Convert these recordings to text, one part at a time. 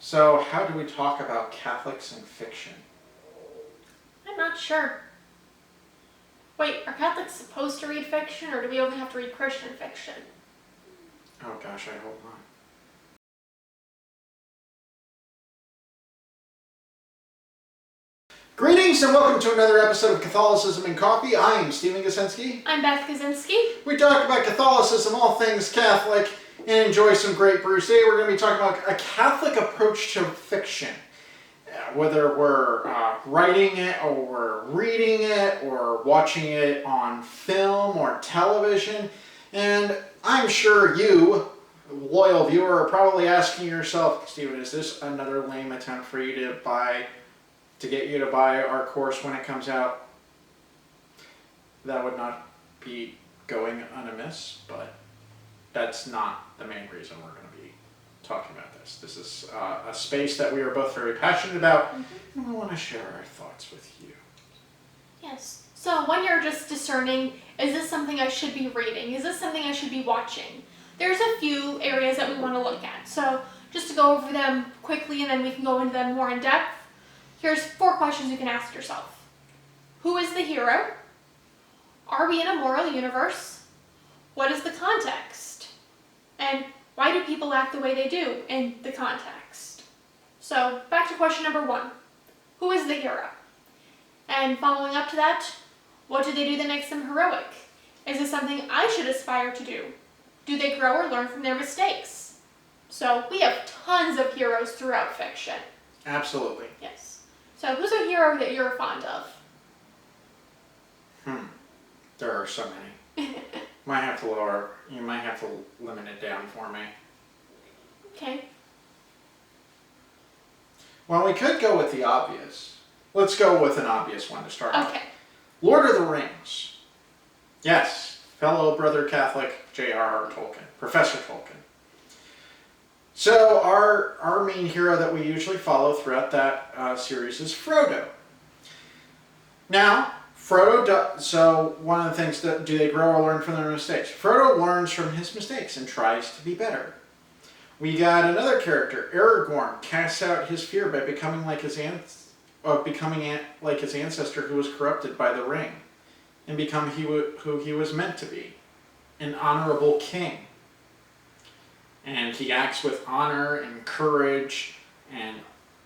So, how do we talk about Catholics and fiction? I'm not sure. Wait, are Catholics supposed to read fiction, or do we only have to read Christian fiction? Oh gosh, I hope not. Greetings and welcome to another episode of Catholicism and Coffee. I am Stephen Gasinski. I'm Beth Kaczynski. We talk about Catholicism, all things Catholic, and enjoy some great brews. Today we're going to be talking about a Catholic approach to fiction. Whether we're writing it, or we're reading it, or watching it on film or television. And I'm sure you, loyal viewer, are probably asking yourself, Stephen, is this another lame attempt for you to get you to buy our course when it comes out? That would not be going unamiss, but that's not the main reason we're going to be talking about this. This is a space that we are both very passionate about, and we want to share our thoughts with you. Yes. So when you're just discerning, is this something I should be reading? Is this something I should be watching? There's a few areas that we want to look at. So just to go over them quickly and then we can go into them more in depth. Here's 4 questions you can ask yourself. Who is the hero? Are we in a moral universe? What is the context? And why do people act the way they do in the context? So back to question number 1. Who is the hero? And following up to that, what do they do that makes them heroic? Is this something I should aspire to do? Do they grow or learn from their mistakes? So we have tons of heroes throughout fiction. Absolutely. Yes. So who's a hero that you're fond of? There are so many. You might have to limit it down for me. Okay. Well, we could go with the obvious. Let's go with an obvious one to start with. Okay. Lord of the Rings. Yes, fellow brother Catholic J.R.R. Tolkien, Professor Tolkien. So our main hero that we usually follow throughout that series is Frodo. Now, so one of the things that, do they grow or learn from their mistakes? Frodo learns from his mistakes and tries to be better. We got another character, Aragorn, casts out his fear by becoming like his ancestor who was corrupted by the ring, and become who he was meant to be, an honorable king. And he acts with honor and courage and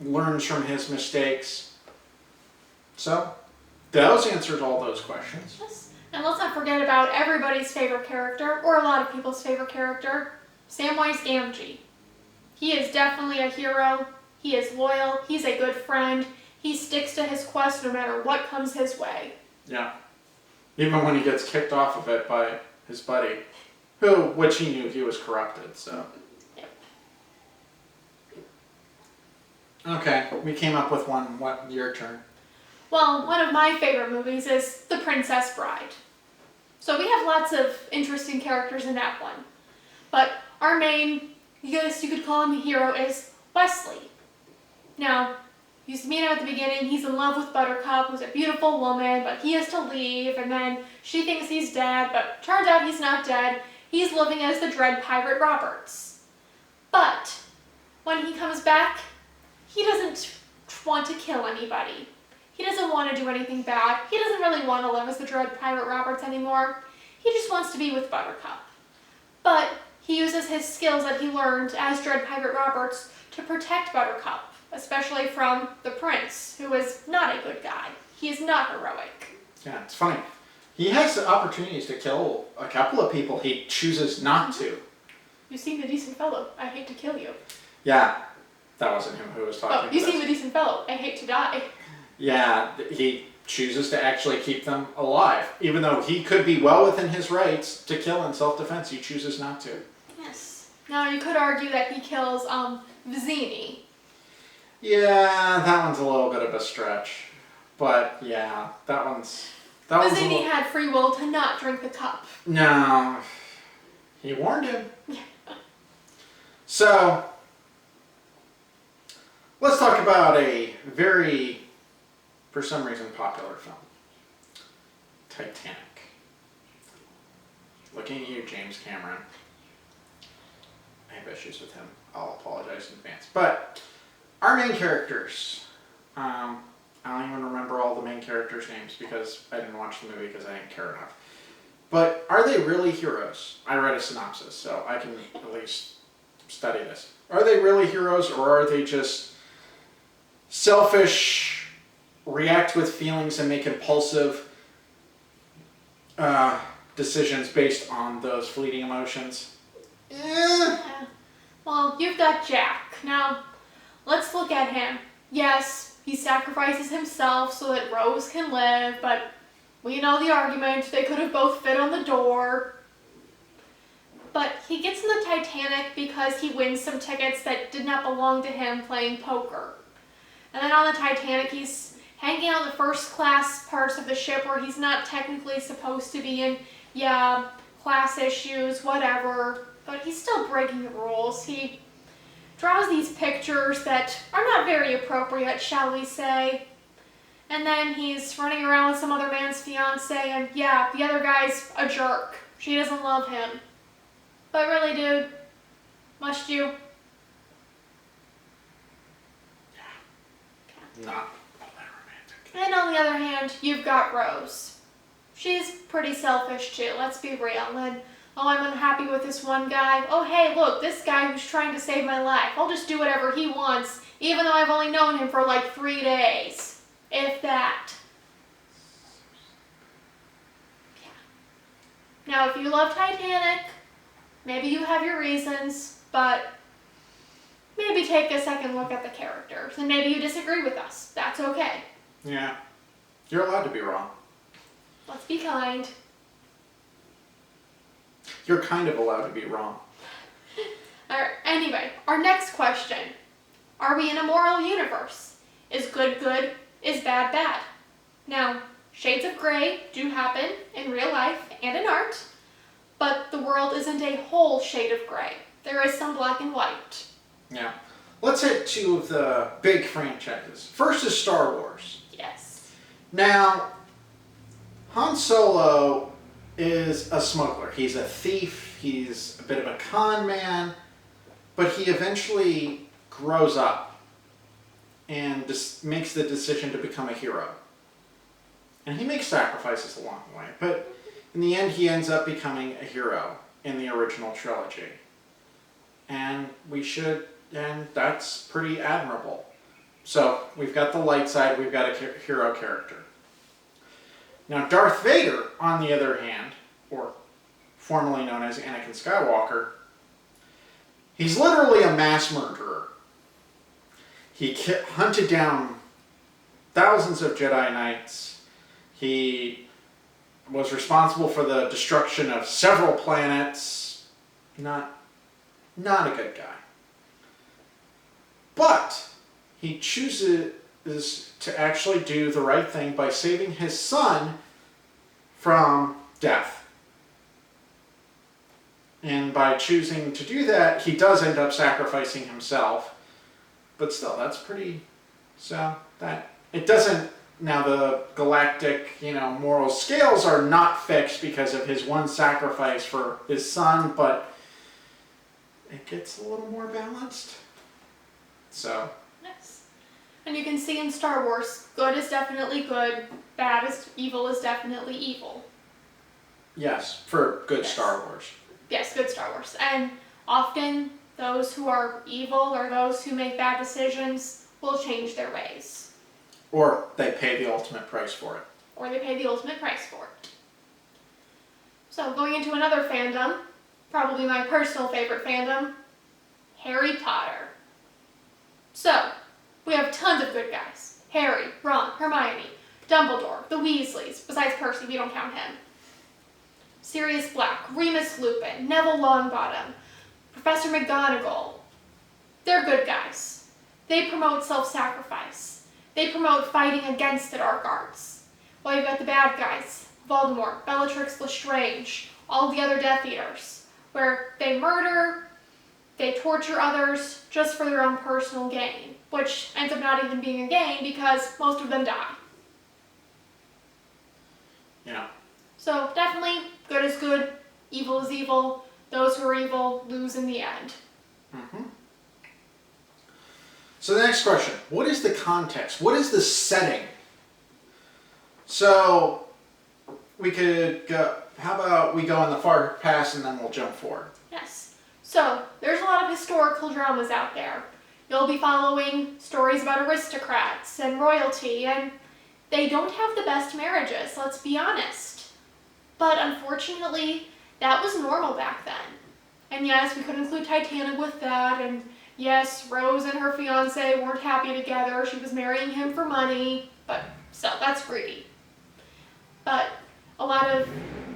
learns from his mistakes. So, those answered all those questions. Yes. And let's not forget about everybody's favorite character, or a lot of people's favorite character, Samwise Gamgee. He is definitely a hero. He is loyal. He's a good friend. He sticks to his quest no matter what comes his way. Yeah. Even when he gets kicked off of it by his buddy, which he knew he was corrupted, so. Yep. Okay, we came up with one. What, your turn? Well, one of my favorite movies is The Princess Bride. So we have lots of interesting characters in that one. But our main, I guess you could call him a hero, is Wesley. Now, you meet him at the beginning, he's in love with Buttercup, who's a beautiful woman, but he has to leave, and then she thinks he's dead, but turns out he's not dead. He's living as the Dread Pirate Roberts. But when he comes back, he doesn't want to kill anybody. He doesn't want to do anything bad. He doesn't really want to live as the Dread Pirate Roberts anymore. He just wants to be with Buttercup. But he uses his skills that he learned as Dread Pirate Roberts to protect Buttercup, especially from the prince, who is not a good guy. He is not heroic. Yeah, it's funny. He has the opportunities to kill a couple of people. He chooses not to. You seem a decent fellow. I hate to kill you. Yeah, that wasn't him who was talking. Oh, you seem a decent fellow. I hate to die. Yeah, he chooses to actually keep them alive. Even though he could be well within his rights to kill in self-defense, he chooses not to. Yes. Now, you could argue that he kills Vizzini. Yeah, that one's a little bit of a stretch. But yeah, Vizzini had free will to not drink the cup. No, he warned him. So, let's talk about a very, for some reason, popular film. Titanic. Looking at you, James Cameron. I have issues with him. I'll apologize in advance. But Our main characters. I don't even remember all the main characters' names because I didn't watch the movie because I didn't care enough. But are they really heroes? I read a synopsis, so I can at least study this. Are they really heroes, or are they just selfish, react with feelings, and make impulsive decisions based on those fleeting emotions? Yeah. Well, you've got Jack. Now, let's look at him. Yes, he sacrifices himself so that Rose can live, but we know the argument. They could have both fit on the door. But he gets in the Titanic because he wins some tickets that did not belong to him playing poker. And then on the Titanic, he's hanging out in the first class parts of the ship where he's not technically supposed to be in. Yeah, class issues, whatever. But he's still breaking the rules. He draws these pictures that are not very appropriate, shall we say. And then he's running around with some other man's fiancée, and yeah, the other guy's a jerk. She doesn't love him. But really, dude, must you? Not all that romantic. And on the other hand, you've got Rose. She's pretty selfish too, let's be real. And, oh, I'm unhappy with this one guy. Oh, hey, look, this guy who's trying to save my life. I'll just do whatever he wants, even though I've only known him for like 3 days. If that. Yeah. Now, if you love Titanic, maybe you have your reasons, but maybe take a second look at the characters. And maybe you disagree with us. That's okay. Yeah. You're allowed to be wrong. Let's be kind. You're kind of allowed to be wrong. Alright, anyway, our next question. Are we in a moral universe? Is good good? Is bad bad? Now, shades of gray do happen in real life and in art, but the world isn't a whole shade of gray. There is some black and white. Yeah. Let's hit 2 of the big franchises. First is Star Wars. Yes. Now, Han Solo is a smuggler. He's a thief. He's a bit of a con man. But he eventually grows up and makes the decision to become a hero. And he makes sacrifices along the way. But in the end, he ends up becoming a hero in the original trilogy. And that's pretty admirable. So, we've got the light side, we've got a hero character. Now, Darth Vader, on the other hand, or formerly known as Anakin Skywalker, he's literally a mass murderer. He hunted down thousands of Jedi Knights. He was responsible for the destruction of several planets. Not a good guy. But he chooses to actually do the right thing by saving his son from death. And by choosing to do that, he does end up sacrificing himself. But still, that's pretty... So, that... It doesn't... Now, the galactic, moral scales are not fixed because of his one sacrifice for his son, but it gets a little more balanced. So... Yes. And you can see in Star Wars, good is definitely good, evil is definitely evil. Yes, for good Yes. Star Wars. Yes, good Star Wars. And often, those who are evil or those who make bad decisions will change their ways. Or they pay the ultimate price for it. Or they pay the ultimate price for it. So, going into another fandom, probably my personal favorite fandom, Harry Potter. So, we have tons of good guys. Harry, Ron, Hermione, Dumbledore, the Weasleys, besides Percy, we don't count him. Sirius Black, Remus Lupin, Neville Longbottom, Professor McGonagall. They're good guys. They promote self-sacrifice. They promote fighting against the dark arts. While you've got the bad guys, Voldemort, Bellatrix Lestrange, all the other Death Eaters, where they murder, they torture others just for their own personal gain, which ends up not even being a gain because most of them die. Yeah. So definitely, good is good, evil is evil. Those who are evil lose in the end. Mm-hmm. So the next question, what is the context? What is the setting? So we could go, how about we go in the far past and then we'll jump forward? Yes. So there's a lot of historical dramas out there. You'll be following stories about aristocrats and royalty, and they don't have the best marriages, let's be honest. But unfortunately, that was normal back then. And yes, we could include Titanic with that, and yes, Rose and her fiance weren't happy together. She was marrying him for money, but still, that's greedy. But a lot of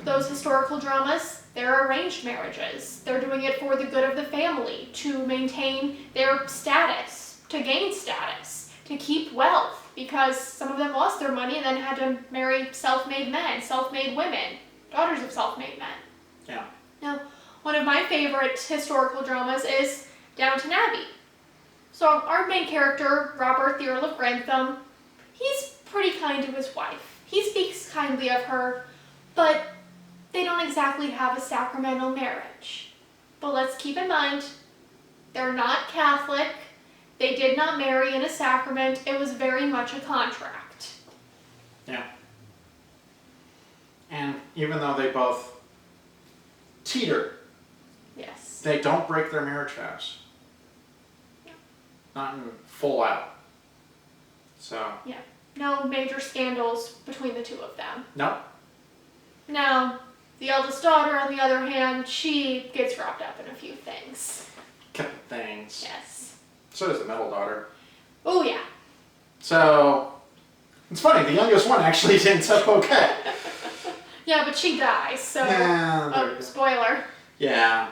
those historical dramas, they're arranged marriages. They're doing it for the good of the family, to maintain their status, to gain status, to keep wealth, because some of them lost their money and then had to marry self-made men, self-made women, daughters of self-made men. Yeah. Now, one of my favorite historical dramas is Downton Abbey. So our main character, Robert, the Earl of Grantham, he's pretty kind to his wife. He speaks kindly of her, but they don't exactly have a sacramental marriage. But let's keep in mind, they're not Catholic. They did not marry in a sacrament. It was very much a contract. Yeah. And even though they both teeter, Yes. they don't break their marriage vows. Yeah. Not in full out. So, Yeah. No major scandals between the two of them. no. Now, the eldest daughter, on the other hand, she gets wrapped up in a few things. Couple things. Yes. So does the middle daughter. Oh, yeah. So, it's funny, the youngest one actually ends up okay. Yeah, but she dies, so... Yeah, there you go. Spoiler. Yeah.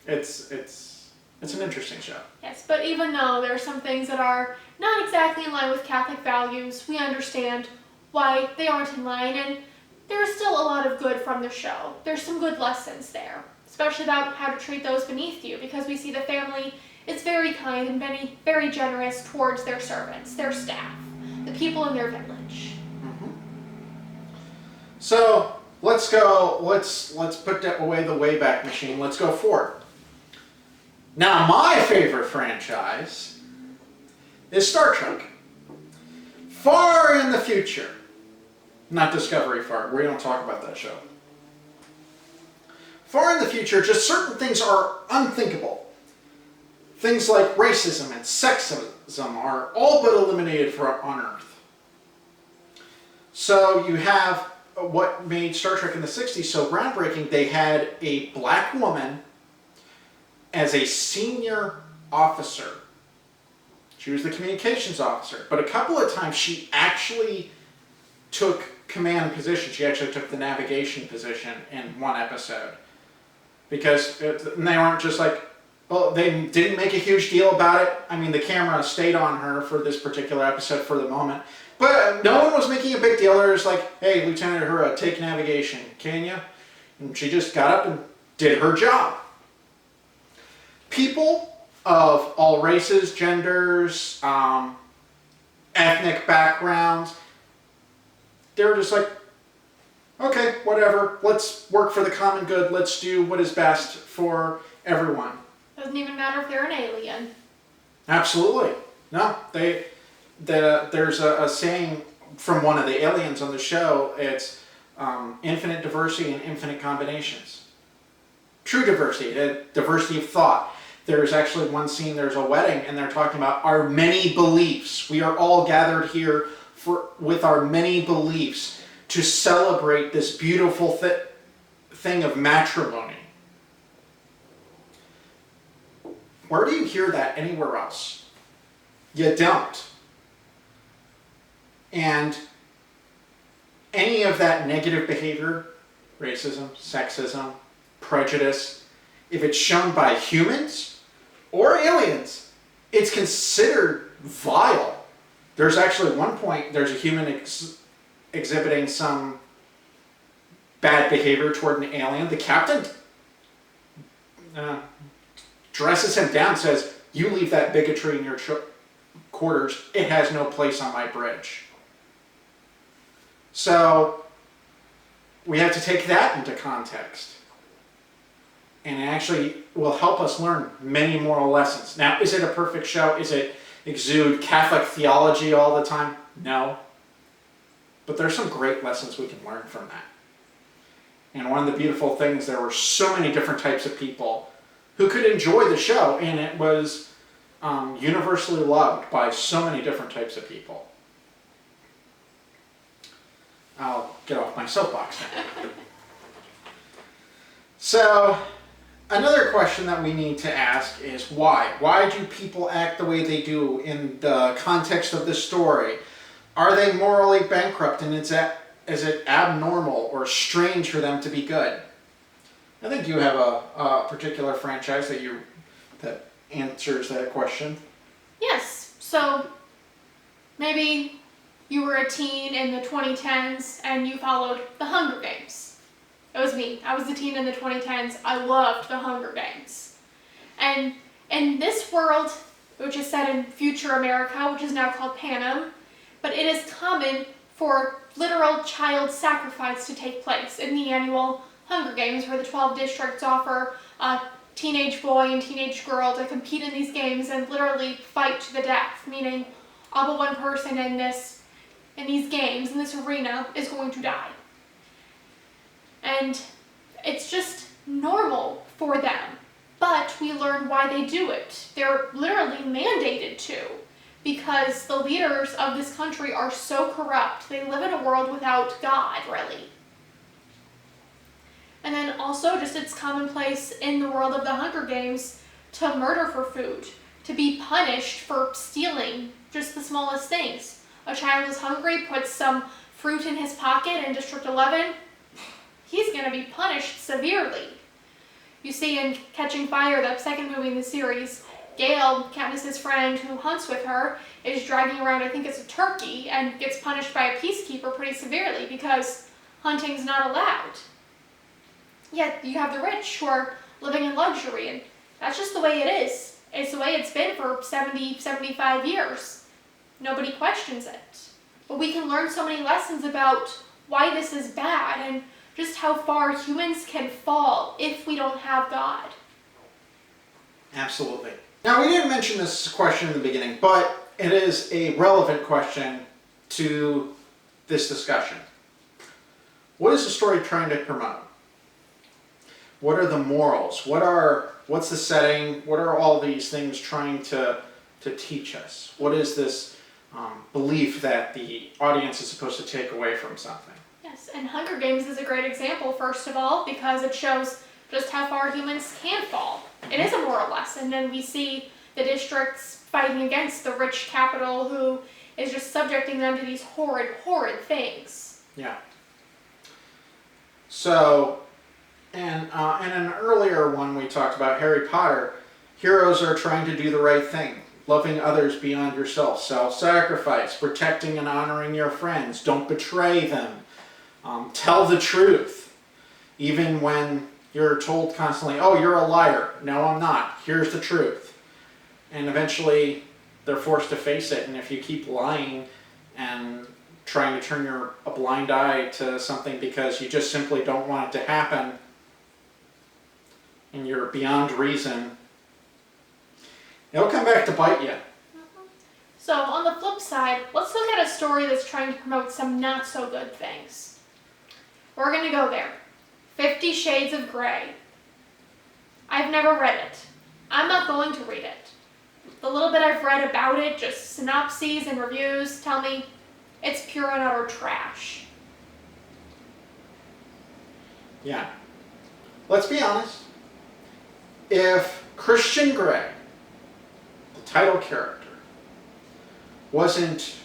It's an interesting show. Yes, but even though there are some things that are not exactly in line with Catholic values, we understand why they aren't in line, and there's still a lot of good from the show. There's some good lessons there, especially about how to treat those beneath you, because we see the family is very kind and very generous towards their servants, their staff, the people in their village. Mm-hmm. So let's put away the Wayback Machine. Let's go forward. Now, my favorite franchise is Star Trek. Far in the future. Not Discovery Far. We don't talk about that show. Far in the future, just certain things are unthinkable. Things like racism and sexism are all but eliminated on Earth. So you have what made Star Trek in the 60s so groundbreaking. They had a black woman as a senior officer. She was the communications officer. But a couple of times she actually took command position. She actually took the navigation position in one episode. Because they weren't just like, well, they didn't make a huge deal about it. I mean, the camera stayed on her for this particular episode for the moment. But no one was making a big deal. They were just like, hey, Lieutenant Uhura, take navigation, can you? And she just got up and did her job. People of all races, genders, ethnic backgrounds, they were just like, okay, whatever, let's work for the common good, let's do what is best for everyone. Doesn't even matter if they're an alien. Absolutely. No, there's a saying from one of the aliens on the show, it's infinite diversity and infinite combinations. True diversity, diversity of thought. There's actually one scene, there's a wedding, and they're talking about our many beliefs. We are all gathered here with our many beliefs to celebrate this beautiful thing of matrimony. Where do you hear that anywhere else? You don't. And any of that negative behavior, racism, sexism, prejudice, if it's shown by humans or aliens, it's considered vile. There's actually one point, there's a human exhibiting some bad behavior toward an alien. The captain dresses him down, says, you leave that bigotry in your quarters. It has no place on my bridge. So we have to take that into context. And it actually will help us learn many moral lessons. Now, is it a perfect show? Is it exude Catholic theology all the time? No. But there's some great lessons we can learn from that. And one of the beautiful things, there were so many different types of people who could enjoy the show, and it was universally loved by so many different types of people. I'll get off my soapbox now. So, another question that we need to ask is why? Why do people act the way they do in the context of this story? Are they morally bankrupt, and is it abnormal or strange for them to be good? I think you have a particular franchise that answers that question. Yes. So maybe you were a teen in the 2010s and you followed the Hunger Games. It was me. I was a teen in the 2010s. I loved the Hunger Games. And in this world, which is set in future America, which is now called Panem, but it is common for literal child sacrifice to take place in the annual Hunger Games, where the 12 districts offer a teenage boy and teenage girl to compete in these games and literally fight to the death, meaning all but one person in these games, in this arena, is going to die. And it's just normal for them, but we learn why they do it. They're literally mandated to, because the leaders of this country are so corrupt. They live in a world without God, really. And then also, just it's commonplace in the world of the Hunger Games to murder for food, to be punished for stealing just the smallest things. A child is hungry, puts some fruit in his pocket in District 11, he's going to be punished severely. You see in Catching Fire, the second movie in the series, Gail, Katniss's friend who hunts with her, is dragging around, I think it's a turkey, and gets punished by a peacekeeper pretty severely because hunting's not allowed. Yet you have the rich who are living in luxury, and that's just the way it is. It's the way it's been for 70, 75 years. Nobody questions it. But we can learn so many lessons about why this is bad and just how far humans can fall if we don't have God. Absolutely. Now, we didn't mention this question in the beginning, but it is a relevant question to this discussion. What is the story trying to promote? What are the morals? What's the setting? What are all these things trying to teach us? What is this belief that the audience is supposed to take away from something? Yes, and Hunger Games is a great example, first of all, because it shows just how far humans can fall. It is a moral lesson, and we see the districts fighting against the rich capital who is just subjecting them to these horrid, horrid things. Yeah. So, and in an earlier one we talked about Harry Potter, heroes are trying to do the right thing, loving others beyond yourself, self-sacrifice, protecting and honoring your friends, don't betray them, tell the truth, even when you're told constantly, oh, you're a liar. No, I'm not. Here's the truth. And eventually they're forced to face it, and if you keep lying and trying to turn a blind eye to something because you just simply don't want it to happen, and you're beyond reason, it'll come back to bite you. So on the flip side, let's look at a story that's trying to promote some not so good things. We're going to go there. 50 Shades of Grey. I've never read it. I'm not going to read it. The little bit I've read about it, just synopses and reviews, tell me it's pure and utter trash. Yeah. Let's be honest. If Christian Grey, the title character, wasn't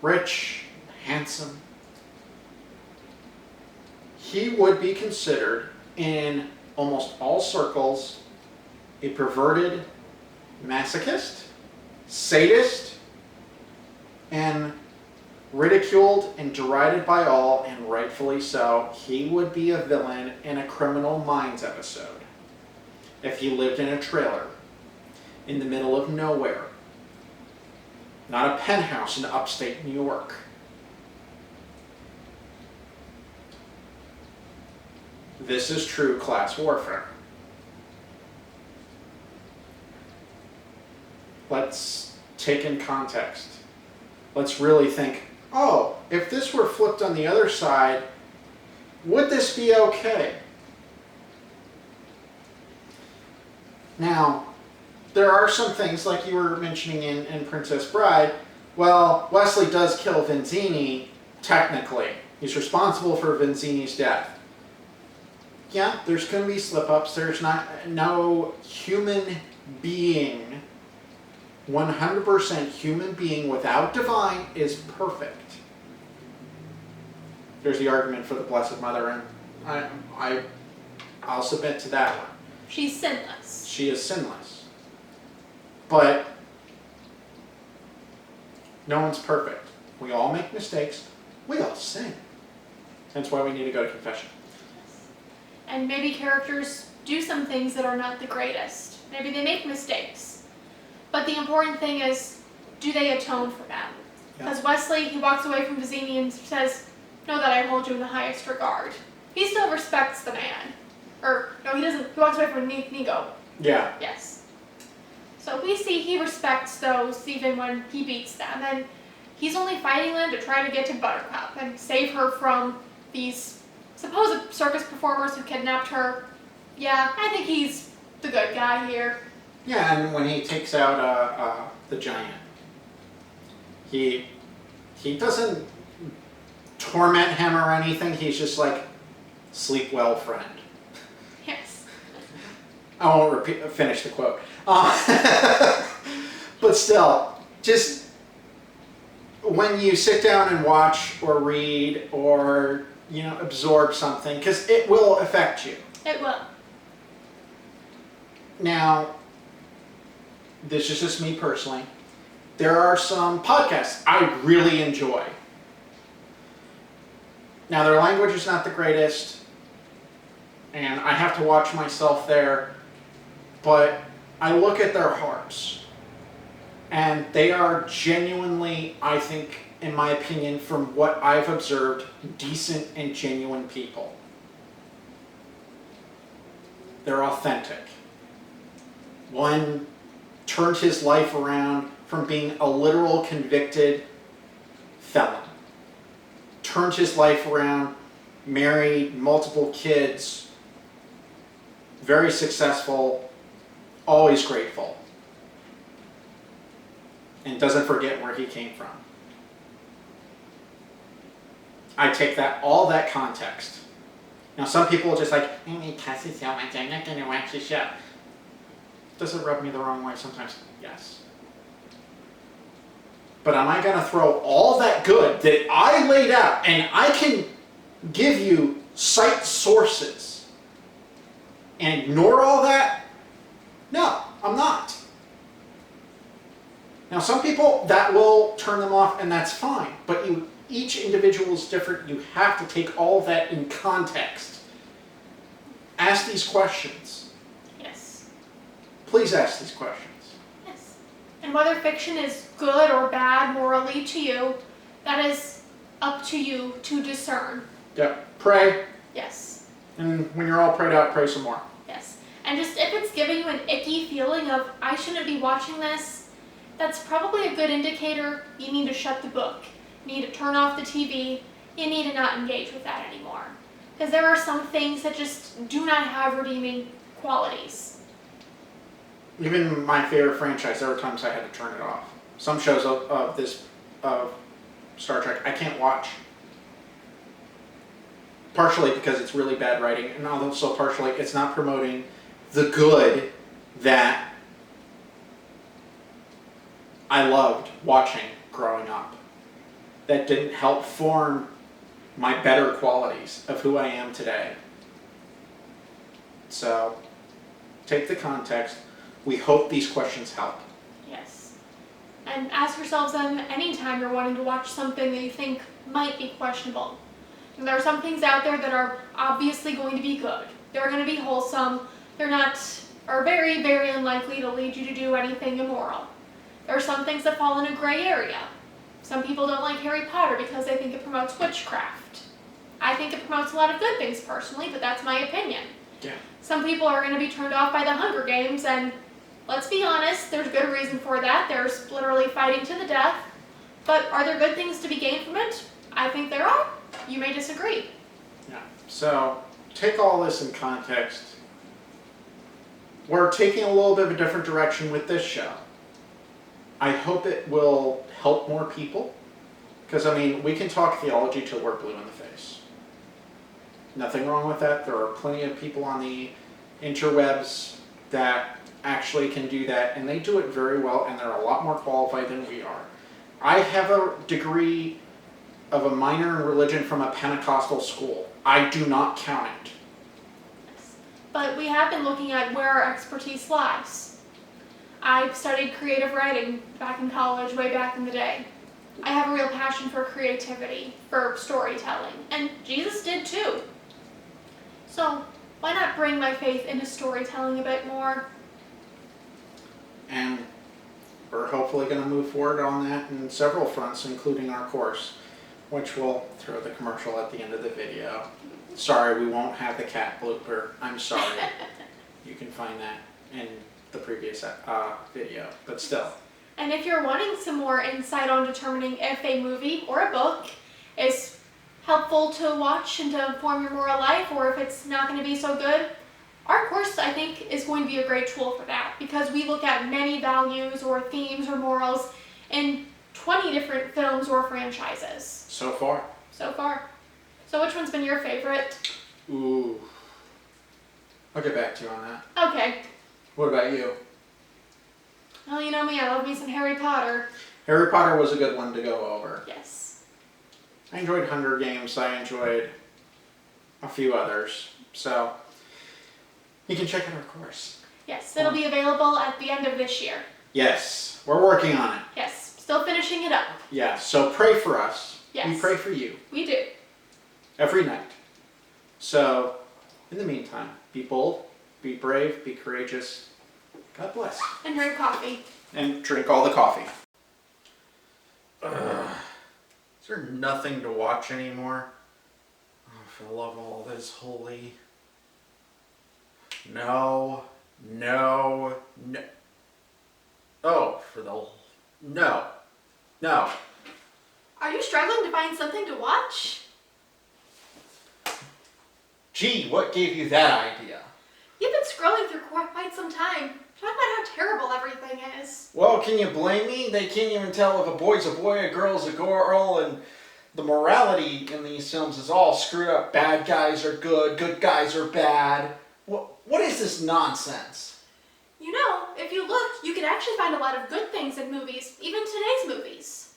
rich, handsome, he would be considered, in almost all circles, a perverted masochist, sadist, and ridiculed and derided by all, and rightfully so. He would be a villain in a Criminal Minds episode if he lived in a trailer in the middle of nowhere, not a penthouse in upstate New York. This is true class warfare. Let's take in context. Let's really think, oh, if this were flipped on the other side, would this be okay? Now, there are some things, like you were mentioning in Princess Bride. Well, Wesley does kill Vizzini, technically. He's responsible for Vizzini's death. Yeah, there's going to be slip-ups. There's no human being, 100% human being without divine is perfect. There's the argument for the Blessed Mother, and I'll submit to that one. She's sinless. She is sinless. But no one's perfect. We all make mistakes. We all sin. That's why we need to go to confession. And maybe characters do some things that are not the greatest. Maybe they make mistakes. But the important thing is, do they atone for them? Because Wesley, he walks away from Vizzini and says, know that I hold you in the highest regard. He still respects the man. Or, no, he doesn't. He walks away from Inigo. Yeah. Yes. So we see he respects those even when he beats them. And he's only fighting them to try to get to Buttercup and save her from these supposed circus performers who kidnapped her. Yeah, I think he's the good guy here. Yeah, and when he takes out the giant, he doesn't torment him or anything. He's just like, sleep well, friend. Yes. I won't finish the quote. But still, just when you sit down and watch or read or, absorb something, because it will affect you. It will. Now, this is just me personally. There are some podcasts I really enjoy. Now, their language is not the greatest, and I have to watch myself there, but I look at their hearts, and they are genuinely, I think, in my opinion, from what I've observed, decent and genuine people. They're authentic. One turned his life around from being a literal convicted felon. Turned his life around, married, multiple kids, very successful, always grateful, and doesn't forget where he came from. I take all that context. Now, some people are just like, I cuss so much, I'm not going to watch the show. Does it rub me the wrong way sometimes? Yes. But am I going to throw all that good that I laid out, and I can give you cite sources, and ignore all that? No, I'm not. Now, some people, that will turn them off, and that's fine. But each individual is different. You have to take all of that in context. Ask these questions. Yes. Please ask these questions. Yes. And whether fiction is good or bad morally to you, that is up to you to discern. Yep. Pray. Yes. And when you're all prayed out, pray some more. Yes. And just if it's giving you an icky feeling of, I shouldn't be watching this, that's probably a good indicator you need to shut the book. You need to turn off the TV. You need to not engage with that anymore. Because there are some things that just do not have redeeming qualities. Even my favorite franchise, there were times I had to turn it off. Some shows of Star Trek I can't watch. Partially because it's really bad writing, and also partially it's not promoting the good that I loved watching growing up. That didn't help form my better qualities of who I am today. So, take the context. We hope these questions help. Yes. And ask yourselves them anytime you're wanting to watch something that you think might be questionable. And there are some things out there that are obviously going to be good. They're going to be wholesome. Are very, very unlikely to lead you to do anything immoral. There are some things that fall in a gray area. Some people don't like Harry Potter because they think it promotes witchcraft. I think it promotes a lot of good things personally, but that's my opinion. Yeah. Some people are going to be turned off by the Hunger Games, and let's be honest, there's good reason for that. There's literally fighting to the death. But are there good things to be gained from it? I think there are. You may disagree. Yeah. So take all this in context. We're taking a little bit of a different direction with this show. I hope it will help more people. Because, I mean, we can talk theology till we're blue in the face. Nothing wrong with that. There are plenty of people on the interwebs that actually can do that, and they do it very well, and they're a lot more qualified than we are. I have a degree of a minor in religion from a Pentecostal school. I do not count it. But we have been looking at where our expertise lies. I studied creative writing back in college, way back in the day. I have a real passion for creativity, for storytelling, and Jesus did too. So why not bring my faith into storytelling a bit more? And we're hopefully going to move forward on that in several fronts, including our course, which we'll throw the commercial at the end of the video. Sorry, we won't have the cat blooper. I'm sorry. You can find that in the previous video, but still. And if you're wanting some more insight on determining if a movie or a book is helpful to watch and to inform your moral life, or if it's not going to be so good, our course, I think, is going to be a great tool for that, because we look at many values or themes or morals in 20 different films or franchises. So far. So which one's been your favorite? Ooh. I'll get back to you on that. Okay. What about you? Well, you know me, I love me some Harry Potter. Harry Potter was a good one to go over. Yes. I enjoyed Hunger Games. I enjoyed a few others. So, you can check out our course. Yes, it'll be available at the end of this year. Yes, we're working on it. Yes, still finishing it up. Yeah, so pray for us. Yes. We pray for you. We do. Every night. So, in the meantime, be bold, be brave, be courageous. God bless. And drink coffee. And drink all the coffee. Is there nothing to watch anymore? Oh, for the love of all that is holy. No. Oh, for the... No. Are you struggling to find something to watch? Gee, what gave you that idea? You've been scrolling through quite some time. Talk about how terrible everything is. Well, can you blame me? They can't even tell if a boy's a boy, a girl's a girl, and the morality in these films is all screwed up. Bad guys are good guys are bad. What is this nonsense? You know, if you look, you can actually find a lot of good things in movies, even today's movies.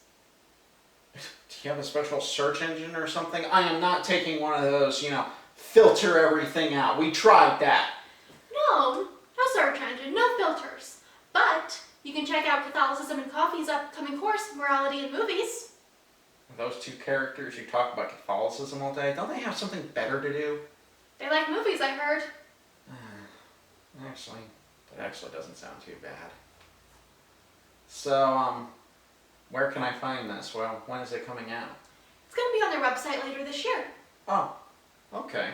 Do you have a special search engine or something? I am not taking one of those, filter everything out. We tried that. No search engine, no filters. But you can check out Catholicism and Coffee's upcoming course, Morality in Movies. Those two characters who talk about Catholicism all day, don't they have something better to do? They like movies, I heard. That actually doesn't sound too bad. So, where can I find this? Well, when is it coming out? It's going to be on their website later this year. Oh, okay.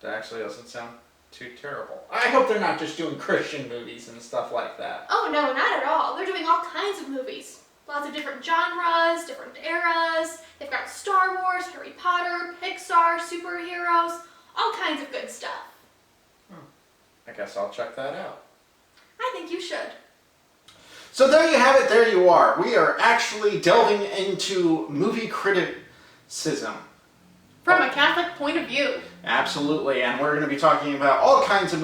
That actually doesn't sound too terrible. I hope they're not just doing Christian movies and stuff like that. Oh, no, not at all. They're doing all kinds of movies. Lots of different genres, different eras. They've got Star Wars, Harry Potter, Pixar, superheroes, all kinds of good stuff. I guess I'll check that out. I think you should. So there you have it, there you are. We are actually delving into movie criticism. From a Catholic point of view. Absolutely, and we're going to be talking about all kinds of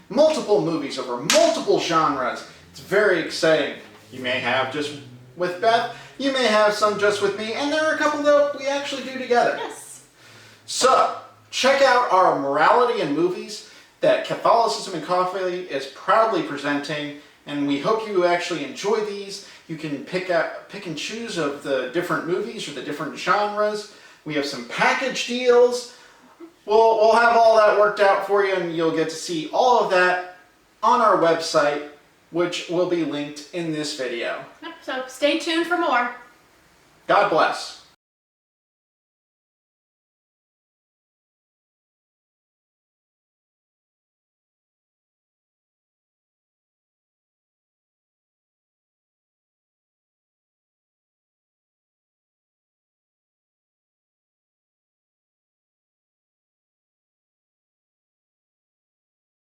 multiple movies over multiple genres. It's very exciting. You may have just with Beth, you may have some just with me, and there are a couple that we actually do together. Yes. So, check out our Morality in Movies that Catholicism and Coffee is proudly presenting, and we hope you actually enjoy these. You can pick and choose of the different movies or the different genres. We have some package deals. We'll have all that worked out for you, and you'll get to see all of that on our website, which will be linked in this video. So stay tuned for more. God bless.